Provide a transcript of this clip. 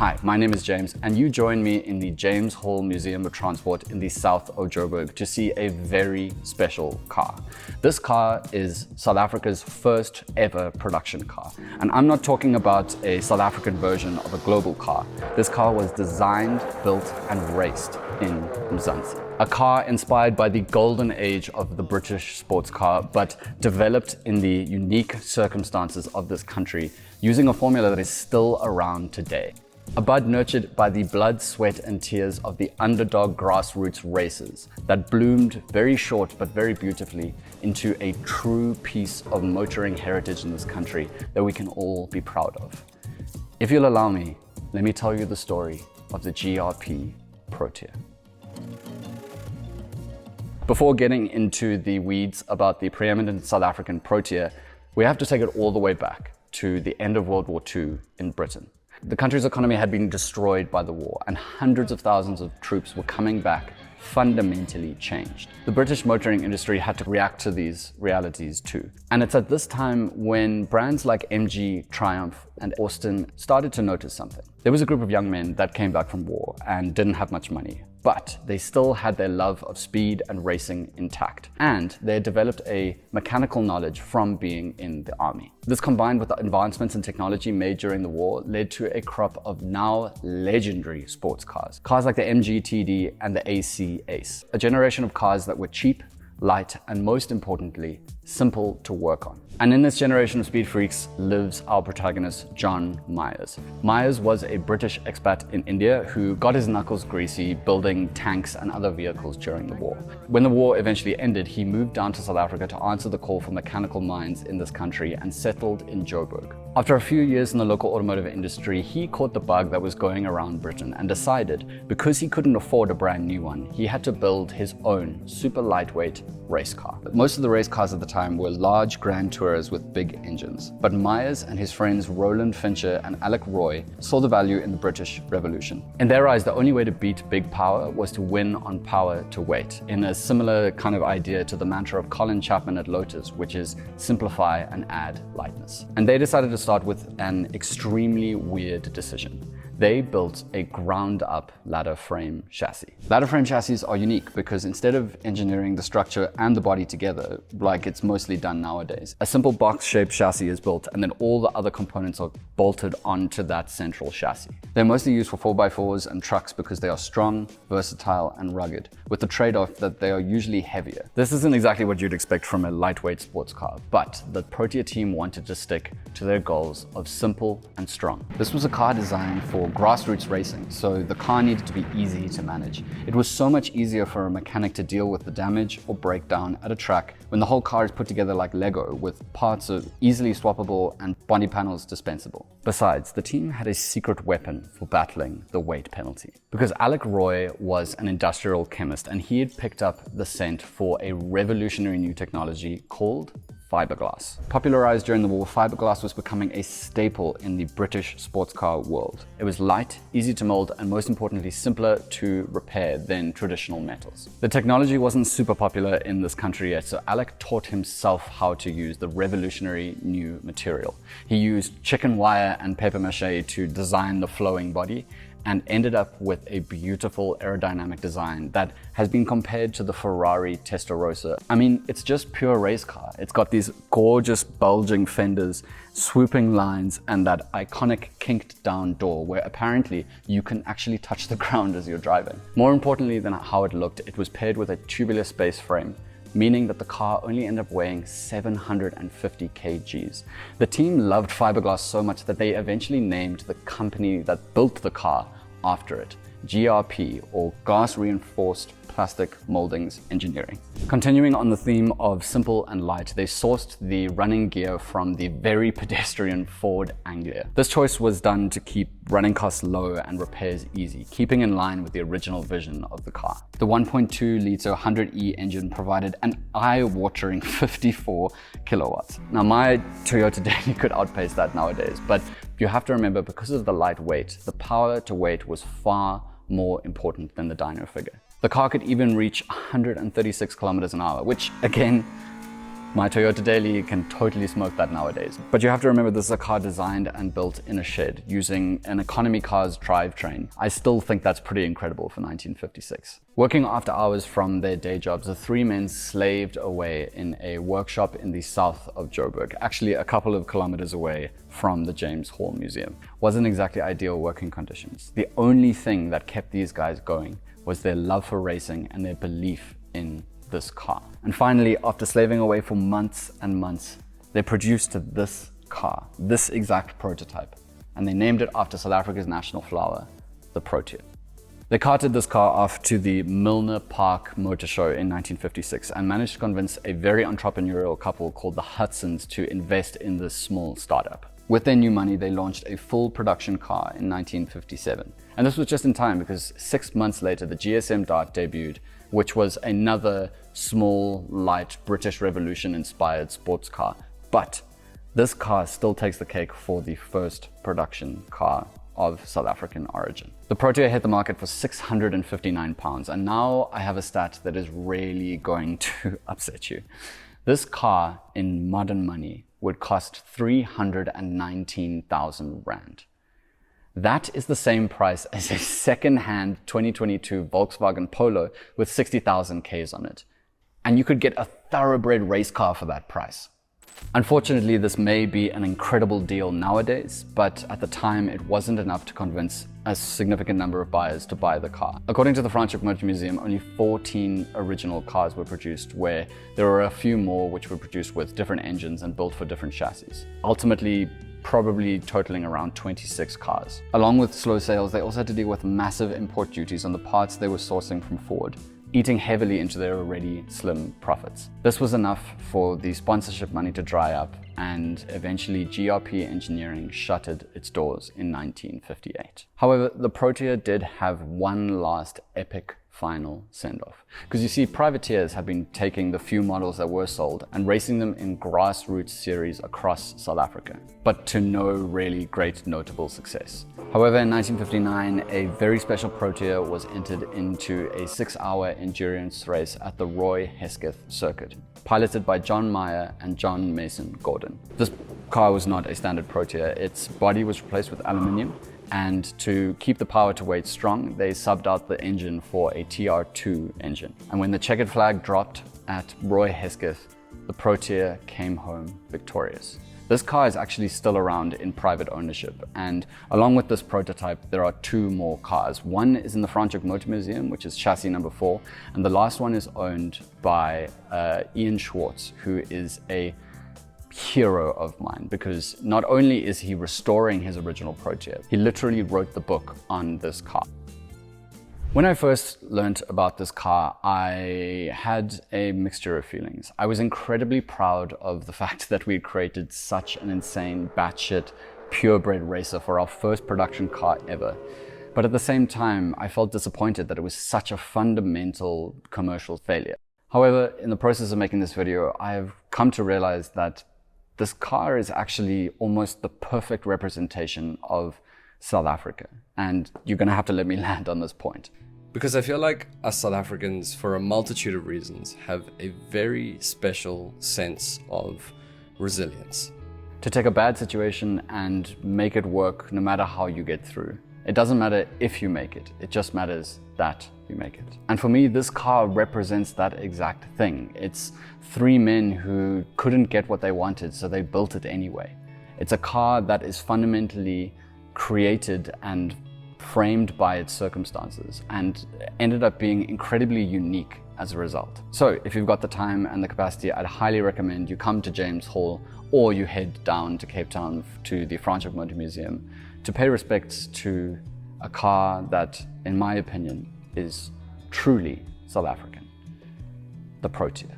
Hi, my name is James, and you join me in the James Hall Museum of Transport in the south of Joburg to see a very special car. This car is South Africa's first ever production car. And I'm not talking about a South African version of a global car. This car was designed, built, and raced in Mzansi. A car inspired by the golden age of the British sports car, but developed in the unique circumstances of this country using a formula that is still around today. A bud nurtured by the blood, sweat, and tears of the underdog grassroots racers that bloomed very short but very beautifully into a true piece of motoring heritage in this country that we can all be proud of. If you'll allow me, let me tell you the story of the GRP Protea. Before getting into the weeds about the preeminent South African Protea, we have to take it all the way back to the end of World War II in Britain. The country's economy had been destroyed by the war, and hundreds of thousands of troops were coming back fundamentally changed. The British motoring industry had to react to these realities too. And it's at this time when brands like MG, Triumph, and Austin started to notice something. There was a group of young men that came back from war and didn't have much money, but they still had their love of speed and racing intact. And they had developed a mechanical knowledge from being in the army. This, combined with the advancements in technology made during the war, led to a crop of now legendary sports cars. Cars like the MG TD and the AC Ace. A generation of cars that were cheap, light, and most importantly, simple to work on. And in this generation of speed freaks lives our protagonist, John Myers. Myers was a British expat in India who got his knuckles greasy building tanks and other vehicles during the war. When the war eventually ended, he moved down to South Africa to answer the call for mechanical minds in this country and settled in Joburg. After a few years in the local automotive industry, he caught the bug that was going around Britain and decided, because he couldn't afford a brand new one, he had to build his own super lightweight race car. Most of the race cars at the time were large Grand Tourers with big engines. But Myers and his friends Roland Fincher and Alec Roy saw the value in the British Revolution. In their eyes, the only way to beat big power was to win on power to weight, in a similar kind of idea to the mantra of Colin Chapman at Lotus, which is simplify and add lightness. And they decided to start with an extremely weird decision. They built a ground-up ladder frame chassis. Ladder frame chassis are unique because instead of engineering the structure and the body together, like it's mostly done nowadays, a simple box-shaped chassis is built and then all the other components are bolted onto that central chassis. They're mostly used for 4x4s and trucks because they are strong, versatile, and rugged, with the trade-off that they are usually heavier. This isn't exactly what you'd expect from a lightweight sports car, but the Protea team wanted to stick to their goals of simple and strong. This was a car designed for grassroots racing, so the car needed to be easy to manage. It was so much easier for a mechanic to deal with the damage or breakdown at a track when the whole car is put together like Lego, with parts are easily swappable and body panels dispensable. Besides, the team had a secret weapon for battling the weight penalty. Because Alec Roy was an industrial chemist and he had picked up the scent for a revolutionary new technology called fiberglass. Popularized during the war, fiberglass was becoming a staple in the British sports car world. It was light, easy to mold, and most importantly, simpler to repair than traditional metals. The technology wasn't super popular in this country yet, so Alec taught himself how to use the revolutionary new material. He used chicken wire and paper mache to design the flowing body, and ended up with a beautiful aerodynamic design that has been compared to the Ferrari Testarossa. I mean, it's just pure race car. It's got these gorgeous bulging fenders, swooping lines, and that iconic kinked down door where apparently you can actually touch the ground as you're driving. More importantly than how it looked, it was paired with a tubular space frame, meaning that the car only ended up weighing 750 kgs. The team loved fiberglass so much that they eventually named the company that built the car after it, GRP, or Glass Reinforced Plastic Moldings Engineering. Continuing on the theme of simple and light, they sourced the running gear from the very pedestrian Ford Anglia. This choice was done to keep running costs low and repairs easy, keeping in line with the original vision of the car. The 1.2 litre 100E engine provided an eye-watering 54 kilowatts. Now, my Toyota Daily could outpace that nowadays, but you have to remember, because of the light weight, the power to weight was far more important than the dyno figure. The car could even reach 136 kilometers an hour, which again My Toyota Daily can totally smoke that nowadays. But you have to remember, this is a car designed and built in a shed using an economy car's drivetrain. I still think that's pretty incredible for 1956. Working after hours from their day jobs, the three men slaved away in a workshop in the south of Joburg, actually a couple of kilometers away from the James Hall Museum. Wasn't exactly ideal working conditions. The only thing that kept these guys going was their love for racing and their belief in this car. And finally, after slaving away for months and months, they produced this car, this exact prototype, and they named it after South Africa's national flower, the Protea. They carted this car off to the Milner Park Motor Show in 1956 and managed to convince a very entrepreneurial couple called the Hudsons to invest in this small startup. With their new money, they launched a full production car in 1957. And this was just in time because 6 months later, the GSM Dart debuted, which was another small, light, British Revolution-inspired sports car. But this car still takes the cake for the first production car of South African origin. The Protea hit the market for £659, and now I have a stat that is really going to upset you. This car, in modern money, would cost 319,000 Rand. That is the same price as a second-hand 2022 Volkswagen Polo with 60,000 Ks on it. And you could get a thoroughbred race car for that price. Unfortunately, this may be an incredible deal nowadays, but at the time it wasn't enough to convince a significant number of buyers to buy the car. According to the Franschhoek Motor Museum, only 14 original cars were produced, where there were a few more which were produced with different engines and built for different chassis. Ultimately, probably totaling around 26 cars. Along with slow sales, they also had to deal with massive import duties on the parts they were sourcing from Ford, eating heavily into their already slim profits. This was enough for the sponsorship money to dry up, and eventually GRP Engineering shuttered its doors in 1958. However, the Protea did have one last epic final send-off. Because you see, privateers have been taking the few models that were sold and racing them in grassroots series across South Africa, but to no really great notable success. However, in 1959, a very special Protea was entered into a 6-hour endurance race at the Roy Hesketh circuit, piloted by John Meyer and John Mason Gordon. This car was not a standard Protea. Its body was replaced with aluminium, and to keep the power to weight strong, they subbed out the engine for a TR2 engine. And when the checkered flag dropped at Roy Hesketh, the Protea came home victorious. This car is actually still around in private ownership, and along with this prototype, there are 2 more cars. One is in the Franschhoek Motor Museum, which is chassis number 4, and the last one is owned by Ian Schwartz, who is a hero of mine, because not only is he restoring his original Protea, he literally wrote the book on this car. When I first learnt about this car, I had a mixture of feelings. I was incredibly proud of the fact that we created such an insane, batshit, purebred racer for our first production car ever. But at the same time, I felt disappointed that it was such a fundamental commercial failure. However, in the process of making this video, I have come to realize that this car is actually almost the perfect representation of South Africa. And you're gonna have to let me land on this point. Because I feel like us South Africans, for a multitude of reasons, have a very special sense of resilience. To take a bad situation and make it work no matter how you get through. It doesn't matter if you make it, it just matters that you make it. And for me, this car represents that exact thing. It's 3 men who couldn't get what they wanted, so they built it anyway. It's a car that is fundamentally created and framed by its circumstances and ended up being incredibly unique as a result. So if you've got the time and the capacity, I'd highly recommend you come to James Hall, or you head down to Cape Town to the Franschhoek Motor Museum to pay respects to a car that, in my opinion, is truly South African, the Protea.